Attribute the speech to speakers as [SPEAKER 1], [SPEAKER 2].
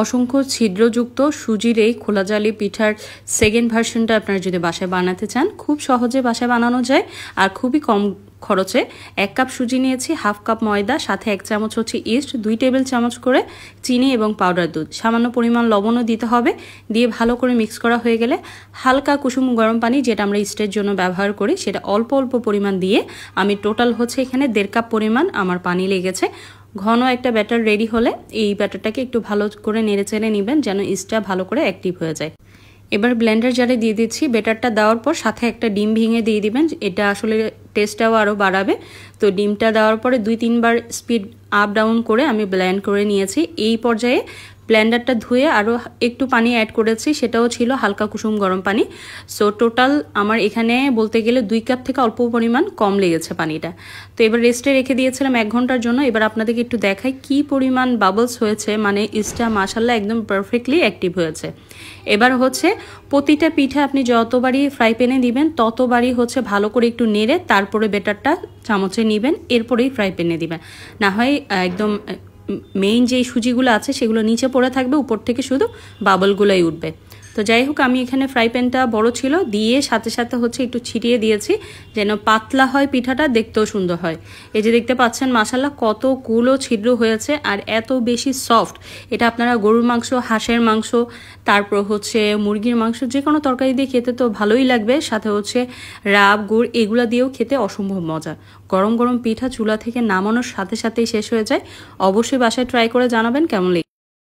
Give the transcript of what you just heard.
[SPEAKER 1] অসংখ্য ছিদ্রযুক্ত সুজির এই খোলা জালি পিঠার সেকেন্ড ভার্সনটা আপনারা যদি বাসায় বানাতে চান, খুব সহজে বাসায় বানানো যায় আর খুবই কম খরচে। 1 কাপ সুজি নিয়েছি, হাফ কাপ ময়দা, সাথে 1 চামচ হচ্ছে ইস্ট, 2 টেবিল চামচ করে চিনি এবং পাউডার দুধ, সামান্য পরিমাণ লবণও দিতে হবে। দিয়ে ভালো করে মিক্স করা হয়ে গেলে হালকা কুসুম গরম পানি, যেটা আমরা ইস্টের জন্য ব্যবহার করি, সেটা অল্প অল্প পরিমাণ দিয়ে আমি টোটাল হচ্ছে এখানে 1.5 কাপ পরিমাণ আমার পানি লেগেছে। ঘন একটা ব্যাটার রেডি হলে এই ব্যাটারটাকে একটু ভালো করে নেড়ে চেড়ে নেবেন যেন ইস্টটা ভালো করে অ্যাক্টিভ হয়ে যায়। এবার ব্লেন্ডার জারে দিয়ে দিচ্ছি। ব্যাটারটা দেওয়ার পর সাথে একটা ডিম ভেঙে দিয়ে দিবেন, এটা আসলে টেস্টটাও আরও বাড়াবে। তো ডিমটা দেওয়ার পরে 2-3 বার স্পিড আপ ডাউন করে আমি ব্লেন্ড করে নিয়েছি। এই পর্যায়ে ব্লেন্ডারটা ধুয়ে আরও একটু পানি অ্যাড করেছি, সেটাও ছিল হালকা কুসুম গরম পানি। সো টোটাল আমার এখানে বলতে গেলে 2 কাপ থেকে অল্প পরিমাণ কম লেগেছে পানিটা। তো এবার রেস্টে রেখে দিয়েছিলাম 1 ঘন্টার জন্য। এবার আপনাদেরকে একটু দেখাই কি পরিমাণ বাবলস হয়েছে, মানে ইস্টটা মাশাল্লাহ একদম পারফেক্টলি অ্যাক্টিভ হয়েছে। এবার হচ্ছে প্রতিটা পিঠা আপনি যতবারই ফ্রাই প্যানে দিবেন ততবারই হচ্ছে ভালো করে একটু নেড়ে তারপরে ব্যাটারটা চামচে নেবেন, এরপরেই ফ্রাই প্যানে দিবেন। না হয় একদম মেইন যে সুজিগুলো আছে সেগুলো নিচে পড়ে থাকবে, উপর থেকে শুধু বাবলগুলোই উঠবে। তো যাই হোক, আমি এখানে ফ্রাই প্যানটা বড় ছিল, দিয়ে সাথে সাথে হচ্ছে একটু ছিটিয়ে দিয়েছি যেন পাতলা হয় পিঠাটা, দেখতেও সুন্দর হয়। এই যে দেখতে পাচ্ছেন মাশাল্লাহ কতগুলো ছিদ্র হয়েছে আর এত বেশি সফট। এটা আপনারা গরুর মাংস, হাঁসের মাংস, তারপর হচ্ছে মুরগির মাংস, যে কোনো তরকারি দিয়ে খেতে তো ভালোই লাগবে, সাথে হচ্ছে রাব গুড় এগুলো দিয়েও খেতে অসম্ভব মজা। গরম গরম পিঠা চুলা থেকে নামানোর সাথে সাথেই শেষ হয়ে যায়। অবশ্যই বাসায় ট্রাই করে জানাবেন কেমন লাগে।